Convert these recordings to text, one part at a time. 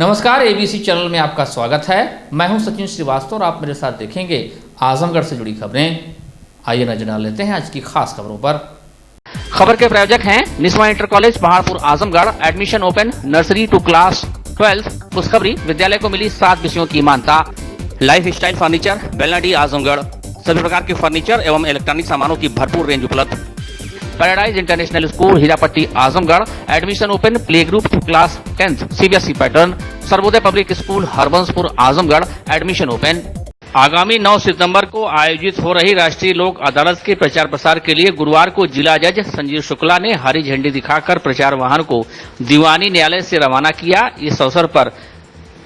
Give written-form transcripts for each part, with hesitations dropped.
नमस्कार, ABC channel में आपका स्वागत है। मैं हूं सचिन श्रीवास्तव और आप मेरे साथ देखेंगे आजमगढ़ से जुड़ी खबरें। आइए नजर डाल लेते हैं आज की खास खबरों पर। खबर के प्रायोजक हैं Niswa inter college Paharpur Azamgarh. Admission open nursery to class 12। खुशखबरी, विद्यालय को मिली 7 विषयों की मान्यता। Lifestyle furniture, Belnadi Azamgarh. सभी प्रकार के फर्नीचर एवं इलेक्ट्रॉनिक सामानों की भरपूर रेंज उपलब्ध। Paradise international school Hirapatti Azamgarh. Admission open play group to class 10 CBSE pattern. Sarvodaya public school Harbanspur Azamgarh. Admission open. आगामी 9 सितंबर को आयोजित हो रही राष्ट्रीय लोक अदालत के प्रचार प्रसार के लिए गुरुवार को जिला जज संजीव शुक्ला ने हरी झंडी दिखाकर प्रचार वाहन को दीवानी न्यायालय से रवाना किया। इस अवसर पर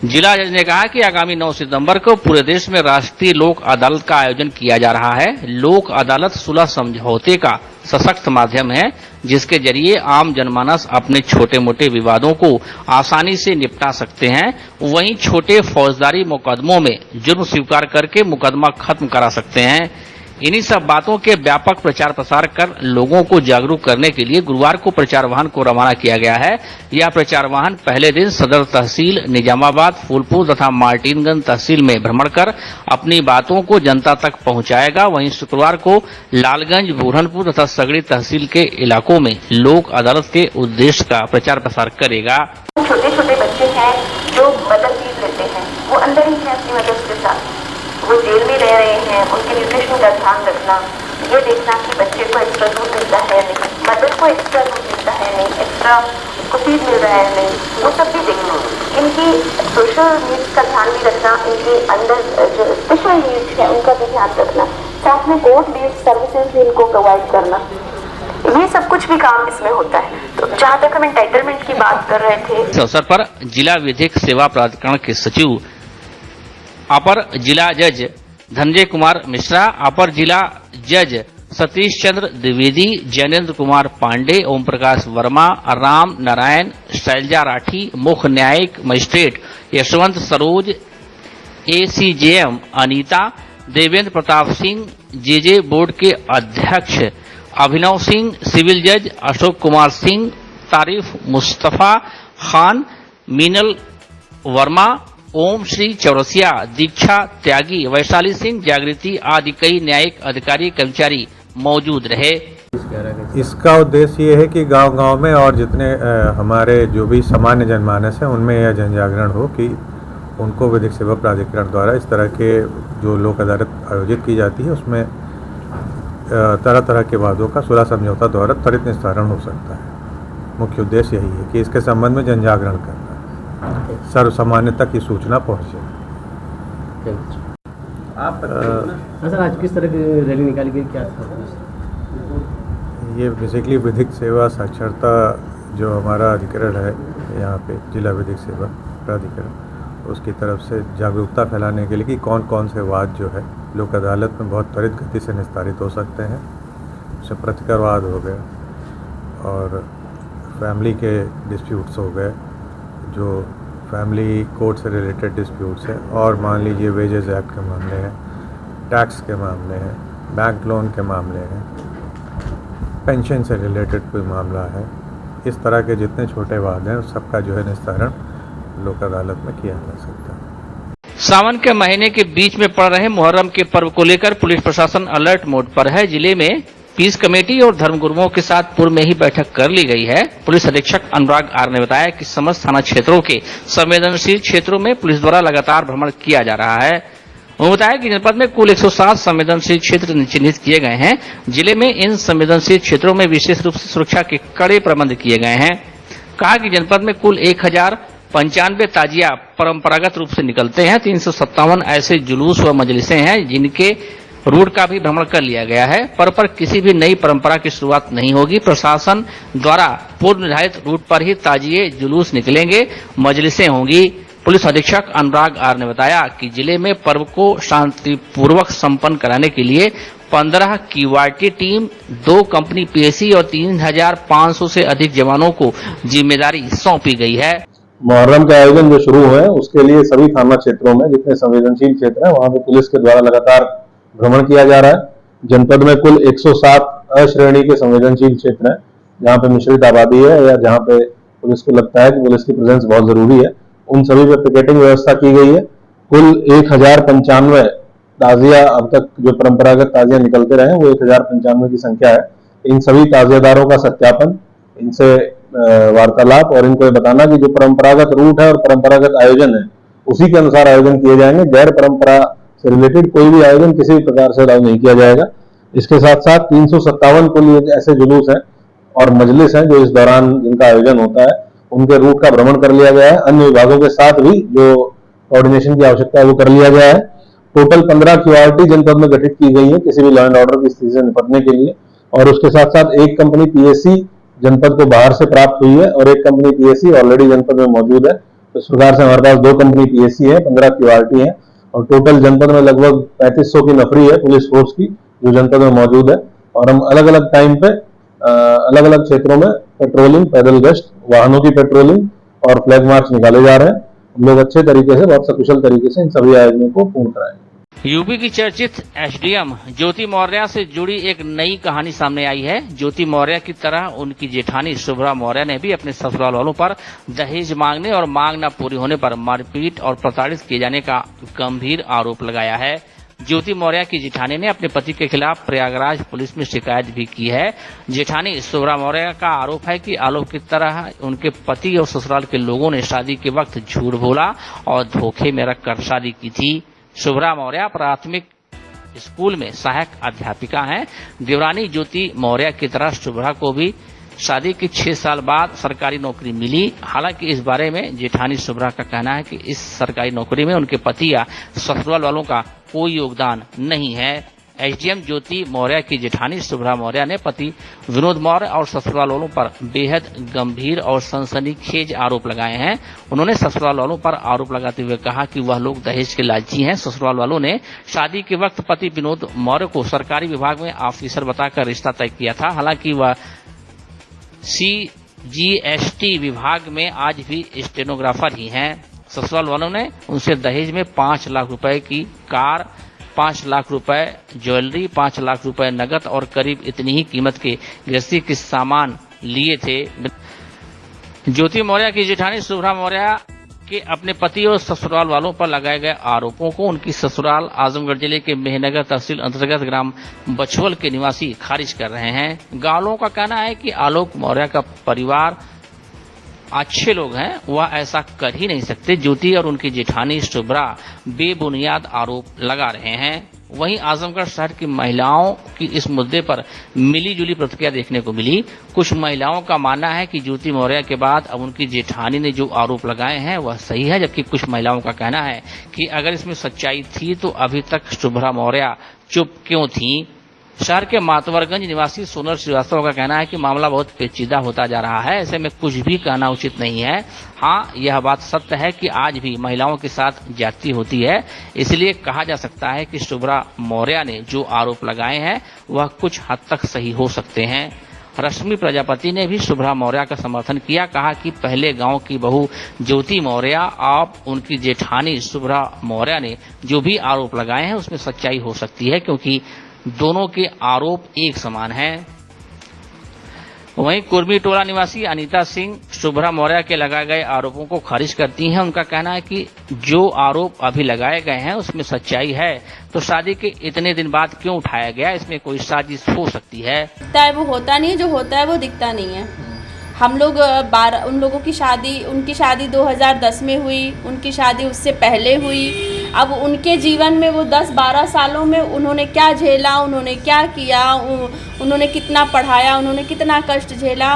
जिला जज ने कहा कि आगामी 9 सितंबर को पूरे देश में राष्ट्रीय लोक अदालत का आयोजन किया जा रहा है। लोक अदालत सुलह समझौते का सशक्त माध्यम है, जिसके जरिए आम जनमानस अपने छोटे मोटे विवादों को आसानी से निपटा सकते हैं। वहीं छोटे फौजदारी मुकदमों में जुर्म स्वीकार करके मुकदमा खत्म करा सकते हैं। इन्हीं सब बातों के व्यापक प्रचार प्रसार कर लोगों को जागरूक करने के लिए गुरुवार को प्रचार वाहन को रवाना किया गया है। यह प्रचार वाहन पहले दिन सदर तहसील निजामाबाद, फूलपुर तथा मार्टिनगंज तहसील में भ्रमण कर अपनी बातों को जनता तक पहुंचाएगा। वहीं शुक्रवार को लालगंज, बुरहनपुर तथा सगड़ी तहसील के इलाकों में लोक अदालत के उद्देश्य का प्रचार प्रसार करेगा। छोटे छोटे बच्चे हैं जो बदल चीज लेते हैं, वो अंदर ही है अपनी मदद के साथ, वो जेल में रह रहे हैं। उनके न्यूट्रिशन का ध्यान रखना, ये देखना कि बच्चे को एक्स्ट्रा दूध मिलता है नहीं, मदर को एक्स्ट्रा दूध मिलता है नहीं, एक्स्ट्रा उसको फीड मिल रहा है नहीं, वो सब भी देखना। इनकी सोशल नीड्स का ध्यान भी रखना, इनके अंदर जो स्पेशल नीड्स है उनका भी ध्यान रखना, साथ में कोर्ट बेस्ड सर्विसेज भी इनको प्रोवाइड करना। ये सब कुछ भी काम इसमें होता है। तो जहाँ तक हम एंटाइटलमेंट की बात कर रहे थे, इस अवसर पर जिला विधिक सेवा प्राधिकरण के सचिव अपर जिला जज धनंजय कुमार मिश्रा, अपर जिला जज सतीश चंद्र द्विवेदी, जैनेन्द्र कुमार पांडे, ओम प्रकाश वर्मा, राम नारायण, शैलजा राठी, मुख्य न्यायिक magistrate Yashwant Saroj, ACJM Anita, Devendra Pratap Singh, JJ board के अध्यक्ष अभिनव सिंह, सिविल जज अशोक कुमार सिंह, तारिफ मुस्तफा खान, मीनल वर्मा, ओम श्री चौरसिया, दीक्षा त्यागी, वैशाली सिंह, जागृति आदि कई न्यायिक अधिकारी कर्मचारी मौजूद रहे। इसका उद्देश्य ये है कि गांव-गांव में और जितने हमारे जो भी सामान्य जनमानस हैं उनमें यह जन जागरण हो कि उनको विधिक सेवा प्राधिकरण द्वारा इस तरह के जो लोक अदालत आयोजित की जाती है उसमें तरह तरह के वादों का सुलह समझौता द्वारा त्वरित निस्तारण हो सकता है। मुख्य उद्देश्य यही है कि इसके संबंध में जन जागरण करना, सर्व सामान्य तक की सूचना पहुंचे। आप सर आज किस तरह की रैली निकाली गई, क्या था? ये बेसिकली विधिक सेवा साक्षरता जो हमारा अधिकरण है यहाँ पे जिला विधिक सेवा प्राधिकरण, उसकी तरफ से जागरूकता फैलाने के लिए कि कौन कौन से वाद जो है लोक अदालत में बहुत त्वरित गति से निस्तारित हो सकते हैं। उससे प्रतिकर वाद हो गए और फैमिली के डिस्प्यूट्स हो गए, जो फैमिली कोर्ट से रिलेटेड डिस्प्यूट्स हैं, और मान लीजिए वेजेस एक्ट के मामले हैं, टैक्स के मामले हैं, बैंक लोन के मामले हैं, पेंशन से रिलेटेड कोई मामला है, इस तरह के जितने छोटे वाद हैं उस सबका जो है निस्तारण लोक अदालत में किया जा सकता है। सावन के महीने के बीच में पड़ रहे मुहर्रम के पर्व को लेकर पुलिस प्रशासन अलर्ट मोड पर है। जिले में पीस कमेटी और धर्मगुरुओं के साथ पूर्व में ही बैठक कर ली गई है। पुलिस अधीक्षक अनुराग आर ने बताया कि समस्त थाना क्षेत्रों के संवेदनशील क्षेत्रों में पुलिस द्वारा लगातार भ्रमण किया जा रहा है। उन्होंने बताया कि जनपद में कुल 107 संवेदनशील क्षेत्र चिन्हित किए गए हैं। जिले में इन संवेदनशील क्षेत्रों में विशेष रूप से सुरक्षा के कड़े प्रबंध किए गए हैं। कहा कि जनपद में कुल 1095 ताजिया परंपरागत रूप से निकलते हैं। 357 ऐसे जुलूस व मजलिसें हैं जिनके रूट का भी भ्रमण कर लिया गया है। पर किसी भी नई परंपरा की शुरुआत नहीं होगी। प्रशासन द्वारा पूर्व निर्धारित रूट पर ही ताजिए जुलूस निकलेंगे, मजलिसें होंगी। पुलिस अधीक्षक अनुराग आर ने बताया कि जिले में पर्व को शांतिपूर्वक संपन्न कराने के लिए 15 क्यूआरटी टीम, 2 कंपनी पीएसी और 3500 से अधिक जवानों को जिम्मेदारी सौंपी गई है। मुहर्रम के आयोजन जो शुरू हुए हैं उसके लिए सभी थाना क्षेत्रों में जितने संवेदनशील क्षेत्र हैं वहां पे पुलिस के द्वारा लगातार भ्रमण किया जा रहा है। जनपद में कुल 107 अश्रेणी के संवेदनशील क्षेत्र हैं जहां पे मिश्रित आबादी है या जहां पे पुलिस को लगता है कि पुलिस की प्रेजेंस बहुत जरूरी है, उन सभी पे पिकेटिंग व्यवस्था की गई है। कुल 1095 ताजिया अब तक जो परंपरागत ताजिया निकलते रहे वो 1095 की संख्या है। इन सभी ताजियादारों का सत्यापन, इनसे वार्तालाप और इनको ये बताना कि जो परंपरागत रूट है और परंपरागत आयोजन है उसी के अनुसार आयोजन किए जाएंगे। गैर परंपरा से रिलेटेड कोई भी आयोजन किसी भी प्रकार से अलाउ नहीं किया जाएगा। इसके साथ साथ 357 कुल ऐसे जुलूस हैं और मजलिस हैं जो इस दौरान जिनका आयोजन होता है उनके रूट का भ्रमण कर लिया गया है। अन्य विभागों के साथ भी जो कोऑर्डिनेशन की आवश्यकता है वो कर लिया गया है। टोटल 15 QRT जनपद में गठित की गई है किसी भी लॉ एंड ऑर्डर की स्थिति से निपटने के लिए, और उसके साथ साथ एक कंपनी PSC जनपद को बाहर से प्राप्त हुई है और एक कंपनी PSC ऑलरेडी जनपद में मौजूद है। तो इस प्रकार से हमारे पास 2 कंपनी PSC है, 15 QRT है और टोटल जनपद में लगभग 3500 की नफरी है पुलिस फोर्स की जो जनपद में मौजूद है। और हम अलग अलग टाइम पे अलग अलग क्षेत्रों में पेट्रोलिंग, पैदल गश्त, वाहनों की पेट्रोलिंग और फ्लैग मार्च निकाले जा रहे हैं। हम लोग अच्छे तरीके से, बहुत सकुशल तरीके से इन सभी आयोजनों को पूर्ण कराएंगे। यूपी की चर्चित एसडीएम ज्योति मौर्य से जुड़ी एक नई कहानी सामने आई है। ज्योति मौर्य की तरह उनकी जेठानी शुभ्रा मौर्य ने भी अपने ससुराल वालों पर दहेज मांगने और मांग न पूरी होने पर मारपीट और प्रताड़ित किए जाने का गंभीर आरोप लगाया है। ज्योति मौर्य की जेठानी ने अपने पति के खिलाफ प्रयागराज पुलिस में शिकायत भी की है। जेठानी शुभ्रा मौर्य का आरोप है कि आलोक की तरह उनके पति और ससुराल के लोगों ने शादी के वक्त झूठ बोला और धोखे में रखकर शादी की थी। शुभ्रा मौर्य प्राथमिक स्कूल में सहायक अध्यापिका हैं। देवरानी ज्योति मौर्य की तरह शुभ्रा को भी शादी के 6 साल बाद सरकारी नौकरी मिली। हालांकि इस बारे में जेठानी शुभ्रा का कहना है कि इस सरकारी नौकरी में उनके पति या ससुराल वालों का कोई योगदान नहीं है। एसडीएम ज्योति मौर्य की जेठानी शुभ्रा मौर्य ने पति विनोद मौर्य और ससुराल वालों पर बेहद गंभीर और सनसनीखेज आरोप लगाए हैं। उन्होंने ससुराल वालों पर आरोप लगाते हुए कहा कि वह लोग दहेज के लालची हैं। ससुराल वालों ने शादी के वक्त पति विनोद मौर्य को सरकारी विभाग में ऑफिसर बताकर रिश्ता तय किया था। हालांकि वह CGST विभाग में आज भी स्टेनोग्राफर ही हैं। ससुराल वालों ने उनसे दहेज में 5 लाख रुपए की कार, 5 लाख रुपए ज्वेलरी, 5 लाख रुपए नगद और करीब इतनी ही कीमत के गृहस्थी के सामान लिए थे। ज्योति मौर्य की जेठानी शुभ्रा मौर्य के अपने पति और ससुराल वालों पर लगाए गए आरोपों को उनकी ससुराल आजमगढ़ जिले के मेहनगर तहसील अंतर्गत ग्राम बछवल के निवासी खारिज कर रहे हैं। गांव लोगों का कहना है कि आलोक मौर्य का परिवार अच्छे लोग हैं, वह ऐसा कर ही नहीं सकते। ज्योति और उनकी जेठानी शुभ्रा बेबुनियाद आरोप लगा रहे हैं। वहीं आजमगढ़ शहर की महिलाओं की इस मुद्दे पर मिलीजुली प्रतिक्रिया देखने को मिली। कुछ महिलाओं का मानना है कि ज्योति मौर्य के बाद अब उनकी जेठानी ने जो आरोप लगाए हैं वह सही है, जबकि कुछ महिलाओं का कहना है कि अगर इसमें सच्चाई थी तो अभी तक शुभ्रा मौर्य चुप क्यों थी। शहर के मातवरगंज निवासी सोनल श्रीवास्तव का कहना है कि मामला बहुत पेचीदा होता जा रहा है, ऐसे में कुछ भी कहना उचित नहीं है। हाँ, यह बात सत्य है कि आज भी महिलाओं के साथ ज्यादती होती है, इसलिए कहा जा सकता है कि शुभ्रा मौर्य ने जो आरोप लगाए हैं वह कुछ हद तक सही हो सकते हैं। रश्मि प्रजापति ने भी शुभ्रा मौर्य का समर्थन किया, कहा कि पहले गांव की बहू ज्योति मौर्य अब उनकी जेठानी शुभ्रा मौर्य ने जो भी आरोप लगाए हैं उसमें सच्चाई हो सकती है, क्योंकि दोनों के आरोप एक समान हैं। वहीं कुर्मी टोला निवासी अनीता सिंह शुभ्रा मौर्य के लगाए गए आरोपों को खारिज करती हैं। उनका कहना है कि जो आरोप अभी लगाए गए हैं उसमें सच्चाई है तो शादी के इतने दिन बाद क्यों उठाया गया, इसमें कोई साजिश हो सकती है। वो होता नहीं है, जो होता है वो दिखता नहीं है। हम लोग उन लोगों की शादी, उनकी शादी 2010 में हुई, उनकी शादी उससे पहले हुई। अब उनके जीवन में वो 10-12 सालों में उन्होंने क्या झेला, उन्होंने क्या किया, उन्होंने कितना पढ़ाया, उन्होंने कितना कष्ट झेला,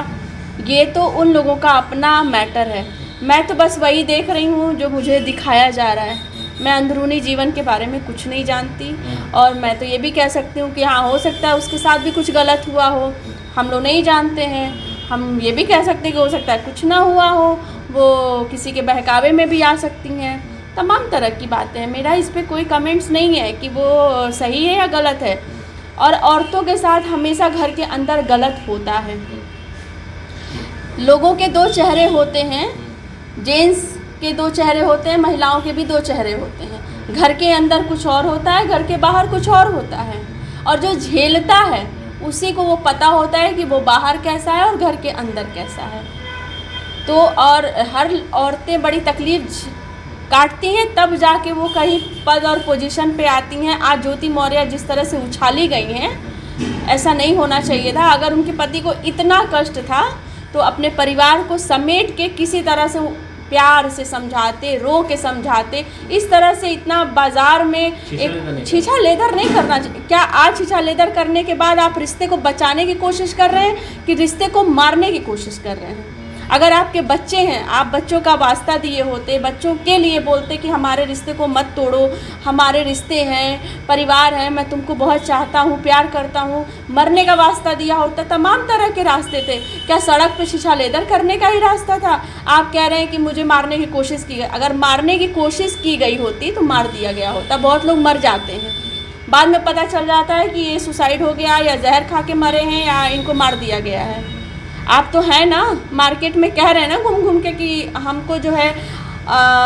ये तो उन लोगों का अपना मैटर है। मैं तो बस वही देख रही हूँ जो मुझे दिखाया जा रहा है। मैं अंदरूनी जीवन के बारे में कुछ नहीं जानती और मैं तो ये भी कह सकती हूँ कि हाँ, हो सकता है उसके साथ भी कुछ गलत हुआ हो, हम लोग नहीं जानते हैं। हम ये भी कह सकते हैं कि हो सकता है कुछ ना हुआ हो, वो किसी के बहकावे में भी आ सकती हैं। तमाम तरह की बातें हैं। मेरा इस पे कोई कमेंट्स नहीं है कि वो सही है या गलत है। और औरतों के साथ हमेशा घर के अंदर गलत होता है। लोगों के 2 चेहरे होते हैं, जेंट्स के 2 चेहरे होते हैं, महिलाओं के भी 2 चेहरे होते हैं। घर के अंदर कुछ और होता है, घर के बाहर कुछ और होता है। और जो झेलता है उसी को वो पता होता है कि वो बाहर कैसा है और घर के अंदर कैसा है। तो और हर औरतें बड़ी तकलीफ काटती हैं, तब जाके वो कहीं पद और पोजीशन पे आती हैं। आज ज्योति मौर्य जिस तरह से उछाली गई हैं, ऐसा नहीं होना चाहिए था। अगर उनके पति को इतना कष्ट था तो अपने परिवार को समेट के किसी तरह से प्यार से समझाते, रो के समझाते। इस तरह से इतना बाजार में एक छीछा लेदर नहीं करना चाहिए। क्या आज छीछा लेदर करने के बाद आप रिश्ते को बचाने की कोशिश कर रहे हैं कि रिश्ते को मारने की कोशिश कर रहे हैं? अगर आपके बच्चे हैं, आप बच्चों का वास्ता दिए होते, बच्चों के लिए बोलते कि हमारे रिश्ते को मत तोड़ो, हमारे रिश्ते हैं, परिवार है, मैं तुमको बहुत चाहता हूँ, प्यार करता हूँ, मरने का वास्ता दिया होता। तमाम तरह के रास्ते थे। क्या सड़क पे शीशा लेदर करने का ही रास्ता था? आप कह रहे हैं कि मुझे मारने की कोशिश की गई। अगर मारने की कोशिश की गई होती तो मार दिया गया होता। बहुत लोग मर जाते हैं, बाद में पता चल जाता है कि ये सुसाइड हो गया या जहर खा के मरे हैं या इनको मार दिया गया है। आप तो है ना, मार्केट में कह रहे हैं ना घूम घूम के कि हमको जो है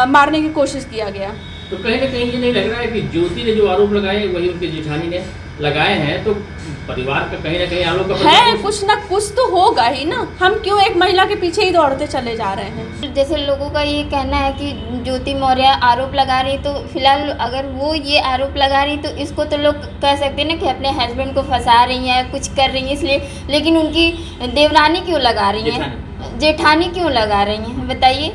मारने की कोशिश किया गया। तो कहीं ना कहीं ये नहीं लग रहा है कि ज्योति ने जो आरोप लगाए वही उनकी जेठानी ने लगाए हैं, तो परिवार का कहीं ना कहीं आरोप का है, कुछ ना कुछ तो होगा ही ना। हम क्यों एक महिला के पीछे ही दौड़ते चले जा रहे हैं? जैसे लोगों का ये कहना है कि ज्योति मौर्य आरोप लगा रही, तो फिलहाल अगर वो ये आरोप लगा रही तो इसको तो लोग कह सकते हैं ना कि अपने हस्बैंड को फंसा रही हैं, कुछ कर रही हैं इसलिए। लेकिन उनकी देवरानी क्यों लगा रही हैं, जेठानी क्यों लगा रही हैं, बताइए?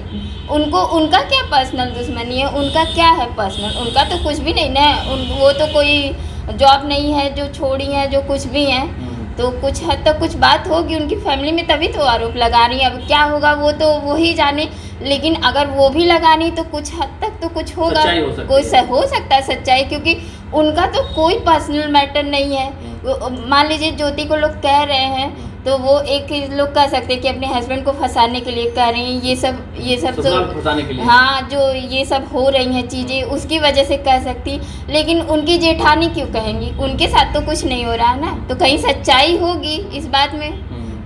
उनको उनका क्या पर्सनल दुश्मनी है? उनका क्या है पर्सनल? उनका तो कुछ भी नहीं ना। वो तो कोई जॉब नहीं है जो छोड़ी है, जो कुछ भी हैं, तो कुछ हद तक कुछ बात होगी उनकी फैमिली में, तभी तो आरोप लगा रही हैं। अब क्या होगा वो तो वो ही जाने। लेकिन अगर वो भी लगा रही तो कुछ हद तक तो कुछ होगा, कोई हो सकता है सच्चाई, क्योंकि उनका तो कोई पर्सनल मैटर नहीं है। मान लीजिए ज्योति को लोग कह रहे हैं तो वो एक लोग कह सकते हैं कि अपने हस्बैंड को फंसाने के लिए कह रही हैं, ये सब तो फंसाने के लिए। हाँ, जो ये सब हो रही हैं चीज़ें उसकी वजह से कह सकती। लेकिन उनकी जेठानी क्यों कहेंगी? उनके साथ तो कुछ नहीं हो रहा है ना, तो कहीं सच्चाई होगी इस बात में,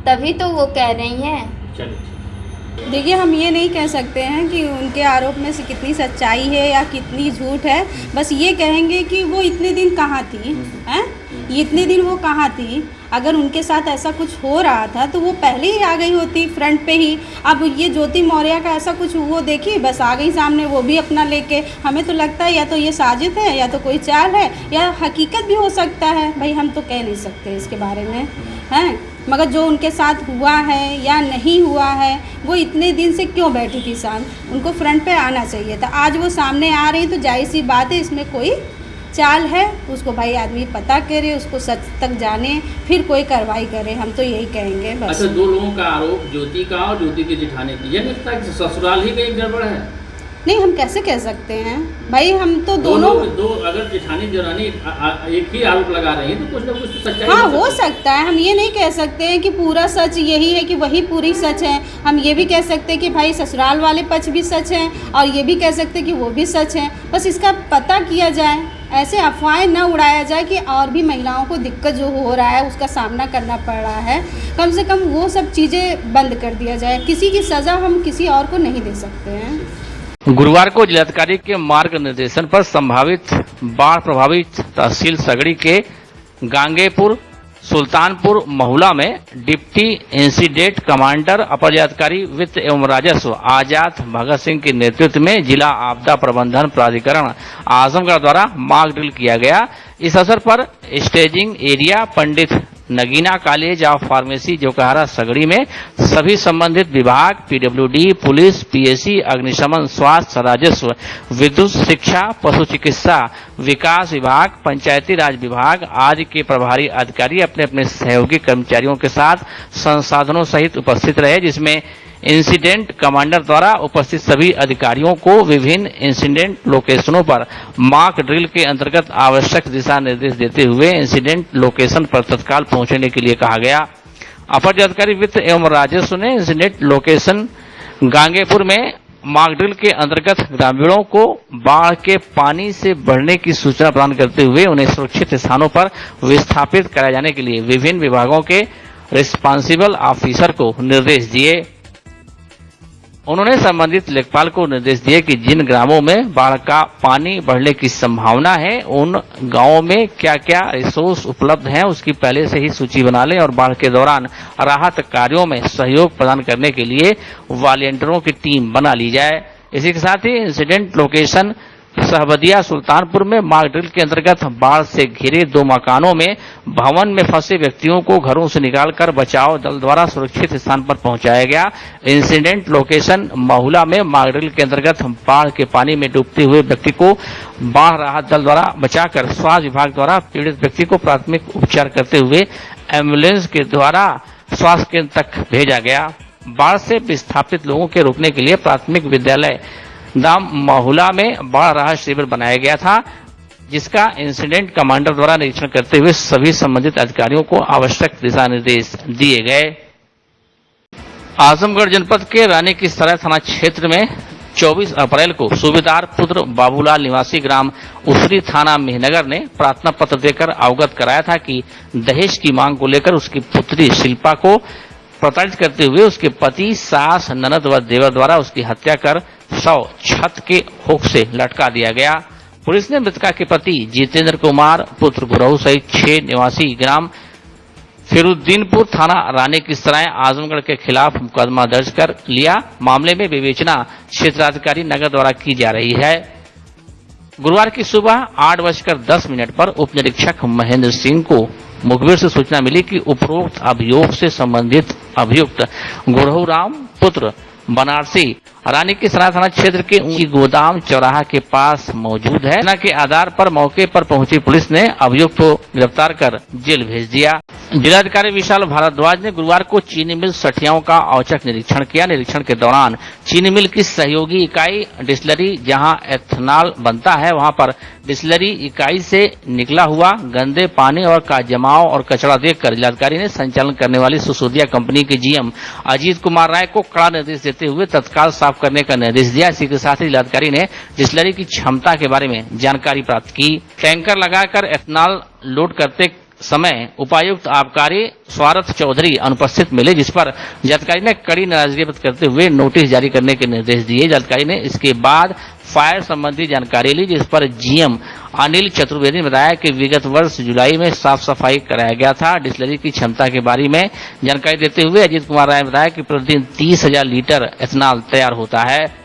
तभी तो वो कह रही हैं। देखिए, हम ये नहीं कह सकते हैं कि उनके आरोप में से कितनी सच्चाई है या कितनी झूठ है। बस ये कहेंगे कि वो इतने दिन कहाँ थी, हैं? इतने दिन वो कहाँ थी? अगर उनके साथ ऐसा कुछ हो रहा था तो वो पहले ही आ गई होती फ्रंट पे ही। अब ये ज्योति मौर्य का ऐसा कुछ वो देखिए बस आ गई सामने, वो भी अपना लेके। हमें तो लगता है या तो ये साजिश है या तो कोई चाल है या हकीकत भी हो सकता है। भाई हम तो कह नहीं सकते इसके बारे में, हैं? मगर जो उनके साथ हुआ है या नहीं हुआ है, वो इतने दिन से क्यों बैठी थी शांत? उनको फ्रंट पे आना चाहिए था। आज वो सामने आ रही तो जाहिर सी बात है इसमें कोई चाल है। उसको भाई आदमी पता करे, उसको सच तक जाने, फिर कोई कार्रवाई करे। हम तो यही कहेंगे बस। अच्छा, दो लोगों का आरोप, ज्योति का और ज्योति की जेठानी की, ये लगता है कि ससुराल ही का एक गड़बड़ है। नहीं, हम कैसे कह सकते हैं भाई? हम तो दोनों अगर जेठानी देवरानी एक ही आरोप लगा रही है तो कुछ ना कुछ तो सच्चाई हो सकता है। हम ये नहीं कह सकते हैं कि पूरा सच यही है कि वही पूरी सच है। हम ये भी कह सकते हैं कि भाई ससुराल वाले पक्ष भी सच हैं और ये भी कह सकते हैं कि वो भी सच है। बस इसका पता किया जाए, ऐसे अफवाहें न उड़ाया जाए कि और भी महिलाओं को दिक्कत जो हो रहा है उसका सामना करना पड़ रहा है। कम से कम वो सब चीज़ें बंद कर दिया जाए। किसी की सज़ा हम किसी और को नहीं दे सकते हैं। गुरुवार को जिलाधिकारी के मार्ग निर्देशन पर संभावित बाढ़ प्रभावित तहसील सगड़ी के गांगेपुर सुल्तानपुर महुला में डिप्टी इंसिडेंट कमांडर अपर जिलाधिकारी वित्त एवं राजस्व आजाद भगत सिंह के नेतृत्व में जिला आपदा प्रबंधन प्राधिकरण आजमगढ़ द्वारा मॉक ड्रिल किया गया। इस अवसर पर staging area Pandit Nagina college of pharmacy Jokahara Sagdi में सभी संबंधित विभाग, पीडब्ल्यूडी, पुलिस, पीएससी, अग्निशमन, स्वास्थ्य, राजस्व, विद्युत, शिक्षा, पशु चिकित्सा, विकास विभाग, पंचायती राज विभाग आदि के प्रभारी अधिकारी अपने अपने सहयोगी कर्मचारियों के साथ संसाधनों सहित उपस्थित रहे, जिसमें इंसिडेंट कमांडर द्वारा उपस्थित सभी अधिकारियों को विभिन्न इंसिडेंट लोकेशनों पर मॉक ड्रिल के अंतर्गत आवश्यक दिशा निर्देश देते हुए इंसिडेंट लोकेशन पर तत्काल पहुंचने के लिए कहा गया। अपर जिलाधिकारी वित्त एवं राजस्व ने इंसिडेंट लोकेशन गांगेपुर में मॉक ड्रिल के अंतर्गत ग्रामीणों को बाढ़ के पानी से बढ़ने की सूचना प्रदान करते हुए उन्हें सुरक्षित स्थानों पर विस्थापित कराए जाने के लिए विभिन्न विभागों के रिस्पांसिबल ऑफिसर को निर्देश दिए। उन्होंने संबंधित लेखपाल को निर्देश दिए कि जिन ग्रामों में बाढ़ का पानी बढ़ने की संभावना है उन गांवों में क्या क्या रिसोर्स उपलब्ध हैं उसकी पहले से ही सूची बना लें और बाढ़ के दौरान राहत कार्यों में सहयोग प्रदान करने के लिए वॉलंटियरों की टीम बना ली जाए। इसी के साथ ही इंसिडेंट लोकेशन सहबदिया सुल्तानपुर में मॉक ड्रिल के अंतर्गत बाढ़ से घिरे 2 मकानों में भवन में फंसे व्यक्तियों को घरों से निकालकर बचाव दल द्वारा सुरक्षित स्थान पर पहुंचाया गया। इंसिडेंट लोकेशन महुला में मॉक ड्रिल के अंतर्गत बाढ़ के पानी में डूबते हुए व्यक्ति को बाढ़ राहत दल द्वारा बचाकर स्वास्थ्य विभाग द्वारा पीड़ित व्यक्ति को प्राथमिक उपचार करते हुए एम्बुलेंस के द्वारा स्वास्थ्य केंद्र तक भेजा गया। बाढ़ से विस्थापित लोगों के रोकने के लिए प्राथमिक विद्यालय दाम महुला में बाढ़ राहत शिविर बनाया गया था, जिसका इंसिडेंट कमांडर द्वारा निरीक्षण करते हुए सभी संबंधित अधिकारियों को आवश्यक दिशा निर्देश दिए गए। आजमगढ़ जनपद के रानी की सराय थाना क्षेत्र में 24 अप्रैल को सूबेदार पुत्र बाबूलाल निवासी ग्राम उसरी थाना मेहनगर ने प्रार्थना पत्र देकर अवगत कराया था कि दहेज की मांग को लेकर उसकी पुत्री शिल्पा को प्रताड़ित करते हुए उसके पति, सास, ननद व देवर द्वारा उसकी हत्या कर शव छत के हुक से लटका दिया गया। पुलिस ने मृतका के पति जितेंद्र कुमार पुत्र गुरहू सहित 6 निवासी ग्राम फिरुद्दीनपुर थाना रानी की सराय आजमगढ़ के खिलाफ मुकदमा दर्ज कर लिया। मामले में विवेचना क्षेत्राधिकारी नगर द्वारा की जा रही है। गुरुवार की सुबह 8:10 पर उप निरीक्षक महेंद्र सिंह को मुखबिर से सूचना मिली कि उपरोक्त अभियोग से संबंधित अभियुक्त गुरहू राम पुत्र बनारसी रानी की सराय थाना क्षेत्र के ऊंची गोदाम चौराहा के पास मौजूद है। सूचना के आधार पर मौके पर पहुंची पुलिस ने अभियुक्त को गिरफ्तार कर जेल भेज दिया। जिलाधिकारी विशाल भारद्वाज ने गुरुवार को चीनी मिल सठियाओं का औचक निरीक्षण किया। निरीक्षण के दौरान चीनी मिल की सहयोगी इकाई डिस्टिलरी जहां एथेनॉल बनता है वहां पर डिस्टिलरी इकाई से निकला हुआ गंदे पानी और का जमाव और कचरा देखकर जिलाधिकारी ने संचालन करने वाली सुसोदिया कंपनी के जीएम अजीत कुमार राय को कड़ा निर्देश देते हुए तत्काल साफ करने का निर्देश दिया। इसी के साथ ही जिलाधिकारी ने डिस्टिलरी की क्षमता के बारे में जानकारी प्राप्त की। टैंकर लगाकर एथेनॉल लोड करते समय उपायुक्त आबकारी स्वारथ चौधरी अनुपस्थित मिले, जिस पर जिलाधिकारी ने कड़ी नाराजगी व्यक्त करते हुए नोटिस जारी करने के निर्देश दिए। जिलाधिकारी ने इसके बाद फायर संबंधी जानकारी ली, जिस पर जीएम अनिल चतुर्वेदी ने बताया कि विगत वर्ष जुलाई में साफ सफाई कराया गया था। डिस्टिलरी की क्षमता के बारे में जानकारी देते हुए अजीत कुमार राय ने बताया कि प्रतिदिन 30,000 लीटर एथेनॉल तैयार होता है।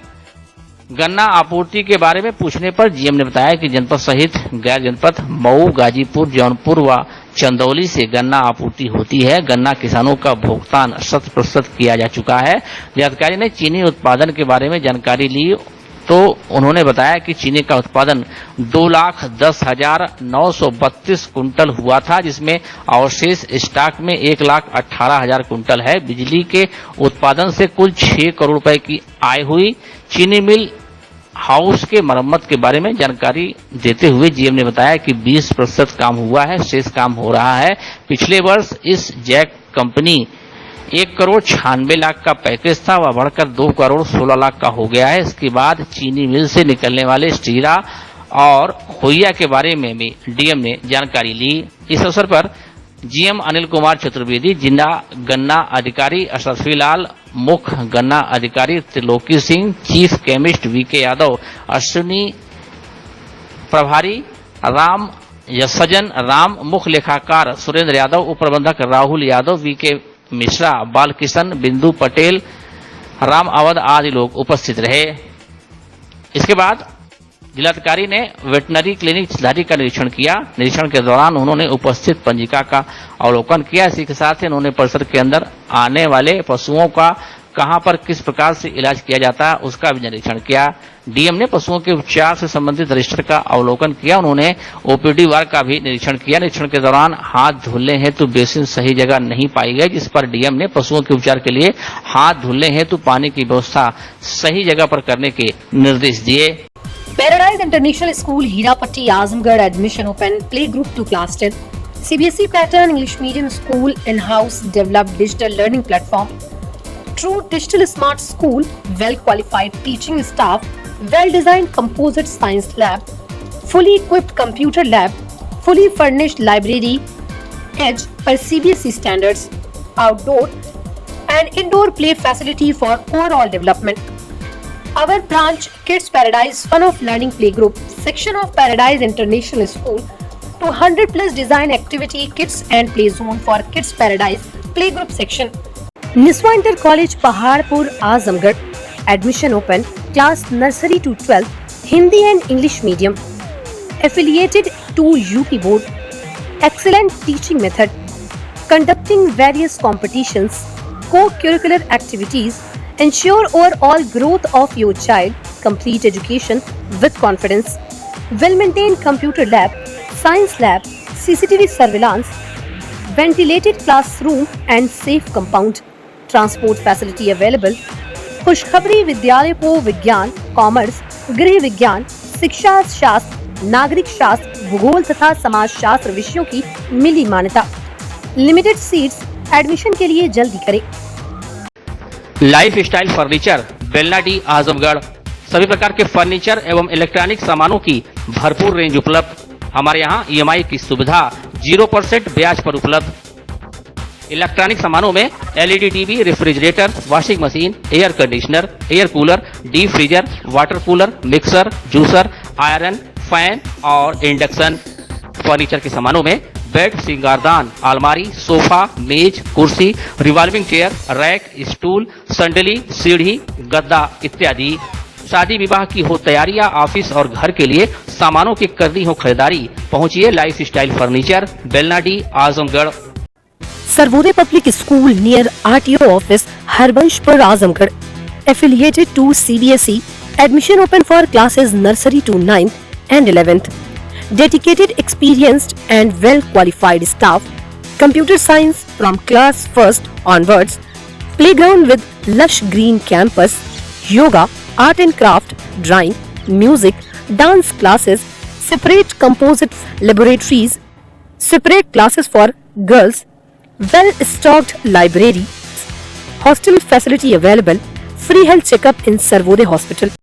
गन्ना आपूर्ति के बारे में पूछने पर जीएम ने बताया कि जनपद सहित गैर जनपद मऊ, गाजीपुर, जौनपुर व चंदौली से गन्ना आपूर्ति होती है। गन्ना किसानों का भुगतान 100% किया जा चुका है। जिलाधिकारी ने चीनी उत्पादन के बारे में जानकारी ली तो उन्होंने बताया कि चीनी का उत्पादन 2,10,932 कुंटल हुआ था, जिसमें अवशेष स्टॉक में 1,18,000 कुंटल है। बिजली के उत्पादन से कुल 6 करोड़ रुपए की आय हुई। चीनी मिल हाउस के मरम्मत के बारे में जानकारी देते हुए जीएम ने बताया कि 20% काम हुआ है, शेष काम हो रहा है। पिछले वर्ष इस जैक कंपनी 1,96,00,000 का पैकेज था, वह बढ़कर 2,16,00,000 का हो गया है। इसके बाद चीनी मिल से निकलने वाले स्टीरा और खोइया के बारे में भी डीएम ने जानकारी ली। इस अवसर पर जीएम अनिल कुमार चतुर्वेदी, जिला गन्ना अधिकारी अशरफी लाल, मुख्य गन्ना अधिकारी Triloki Singh, chief chemist VK Yadav, Ashwini प्रभारी राम यशजन राम, मुख्य लेखाकार सुरेंद्र यादव, उप प्रबंधक राहुल यादव, वीके मिश्रा, बालकिशन, बिंदु पटेल, राम अवध आदि लोग उपस्थित रहे। इसके बाद जिलाधिकारी ने वेटनरी क्लिनिक चिल्लारी का निरीक्षण किया। निरीक्षण के दौरान उन्होंने उपस्थित पंजिका का अवलोकन किया। इसी के साथ ही उन्होंने परिसर के अंदर आने वाले पशुओं का कहां पर किस प्रकार से इलाज किया जाता है उसका भी निरीक्षण किया। डीएम ने पशुओं के उपचार से संबंधित रजिस्टर का अवलोकन किया। उन्होंने ओपीडी वार्ड का भी निरीक्षण किया। निरीक्षण के दौरान हाथ धुलने हेतु बेसिन सही जगह नहीं पाई गई, जिस पर डीएम ने पशुओं के उपचार के लिए हाथ धुलने हेतु पानी की व्यवस्था सही जगह पर करने के निर्देश दिए। Paradise International School, Hirapatti, Azamgarh. Admission open. Play group to class 10. CBSE pattern English medium school. In-house developed digital learning platform. True digital smart school. Well qualified teaching staff. Well designed composite science lab. Fully equipped computer lab. Fully furnished library. Edge per CBSE standards. Outdoor and indoor play facility for overall development. Our branch Kids Paradise Fun of Learning Playgroup section of Paradise International School to 100 plus design activity kits and play zone for Kids Paradise Playgroup section. Niswa Inter College Paharpur Azamgarh admission open class nursery to 12 Hindi and English medium. Affiliated to UP board. Excellent teaching method. Conducting various competitions, co-curricular activities ensure overall growth of your child. Complete education with confidence. Well-maintained computer lab, science lab, CCTV surveillance, ventilated classroom and safe compound. Transport facility available. खुशखबरी विद्यालय को विज्ञान, commerce, गृह विज्ञान, शिक्षा शास्त्र, नागरिक शास्त्र, भूगोल तथा समाज शास्त्र विषयों की मिली मान्यता. Limited seats. एडमिशन के लिए जल्दी करें. Life style furniture, Belnadi, Azamgarh. सभी प्रकार के फर्नीचर एवं इलेक्ट्रॉनिक सामानों की भरपूर रेंज उपलब्ध. हमारे यहाँ EMI की सुविधा 0% ब्याज पर उपलब्ध. इलेक्ट्रॉनिक सामानों में LED TV, refrigerator, washing machine, air conditioner, air cooler, deep freezer, water cooler, mixer, juicer, iron, fan और इंडक्शन. फर्नीचर के सामानों में बेड, सिंगारदान, अलमारी, सोफा, मेज, कुर्सी, रिवॉल्विंग चेयर, रैक, स्टूल, संडली, सीढ़ी, गद्दा इत्यादि. शादी विवाह की हो तैयारियां, ऑफिस और घर के लिए सामानों की करनी हो खरीदारी, पहुंचिए lifestyle furniture, Belnadi, Azamgarh. Sarvodaya Public School near RTO office, Harbunshpur, Azamgarh. Affiliated to CBSE. Admission open for classes nursery to 9th and 11th. Dedicated, experienced and well qualified staff. Computer science from class 1st onwards. Playground with lush green campus. Yoga, art and craft, drawing, music, dance classes. Separate composite laboratories. Separate classes for girls. Well-stocked library, hostel facility available, free health checkup in Sarvodaya Hospital.